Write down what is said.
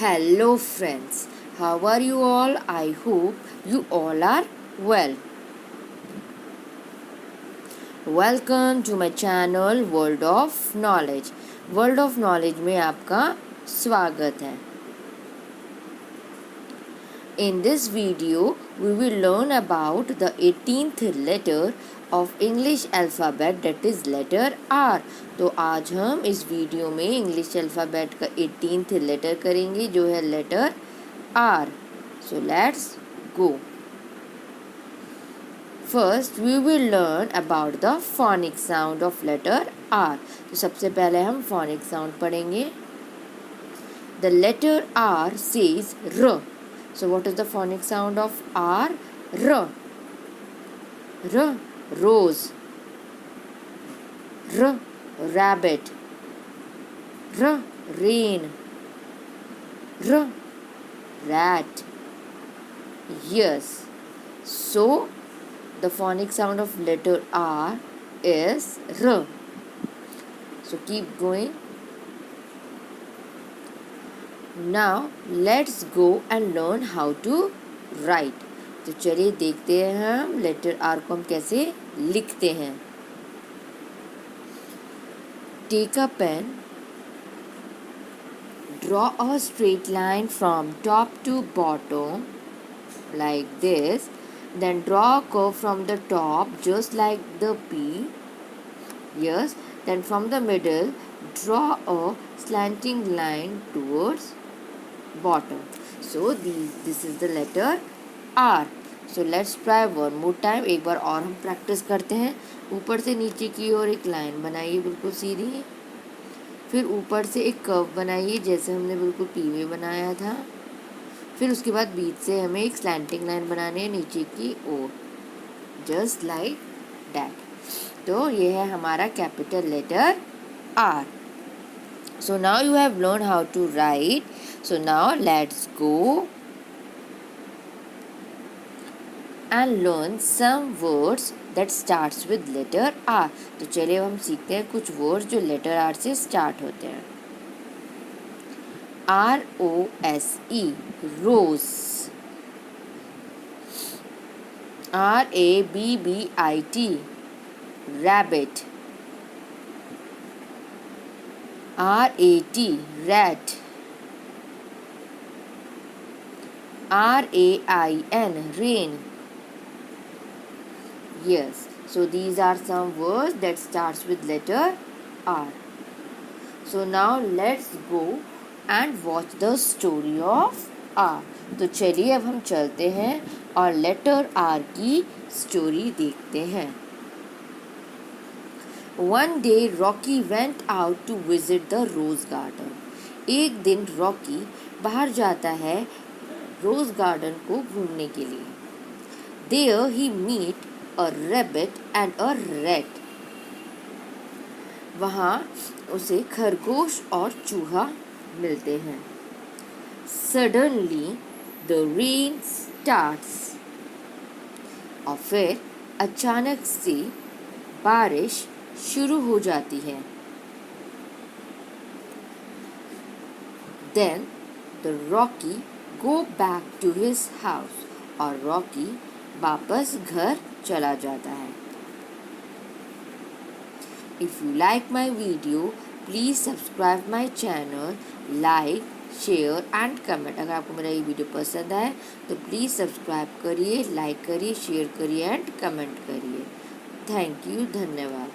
Hello friends, how are you all? I hope you all are well. Welcome to my channel World of Knowledge. World of Knowledge में आपका स्वागत है. In this video, we will learn about the 18th letter of English alphabet, that is letter R. तो आज हम इस video में English alphabet का 18th लेटर करेंगे जो है letter R. So let's go. First we will learn about the phonic sound of letter R. तो सबसे पहले हम phonic sound पढ़ेंगे. The letter R says R. So what is the phonic sound of R? R. R. Rose. R. Rabbit. R. Rain. R. Rat. Yes. So the phonic sound of letter R is R. So keep going. Now let's go and learn how to write. तो चलिए देखते हैं हम letter R को हम कैसे लिखते हैं. Take a pen. Draw a straight line from top to bottom like this. Then draw a curve from the top just like the P. Yes. Then from the middle, draw a slanting line towards bottom. So this is the letter R. So let's try one more time. एक बार और हम practice करते हैं. ऊपर से नीचे की ओर एक लाइन बनाइए बिल्कुल सीधी. फिर ऊपर से एक कर्व बनाइए जैसे हमने बिल्कुल पी में बनाया था. फिर उसके बाद बीच से हमें एक स्लैंटिंग लाइन बनानी है नीचे की ओर, जस्ट लाइक दैट. तो ये है हमारा capital letter R. So now you have learned how to write. So now let's go and learn some words that starts with letter R. तो चलिए हम सीखते हैं कुछ words जो letter R से start होते हैं. ROSE rose. RABBIT rabbit. RAT rat. RAIN rain. Yes, so these are some words that starts with letter R. So now let's go and watch the story of R. तो चलिए अब हम चलते हैं और लेटर R की story देखते हैं. One day Rocky went out to visit the rose garden. एक दिन रॉकी बाहर जाता है रोज गार्डन को घूमने के लिए. There he meet a rabbit and a rat. वहाँ उसे खरगोश और चूहा मिलते हैं. Suddenly the rain starts. और फिर अचानक से बारिश शुरू हो जाती है. Then the Rocky go back to his house. और रॉकी वापस घर चला जाता है. If you like my video, please subscribe my channel, like, share and comment. अगर आपको मेरा ये वीडियो पसंद आए तो प्लीज़ सब्सक्राइब करिए, लाइक करिए, शेयर करिए एंड कमेंट करिए. थैंक यू, धन्यवाद.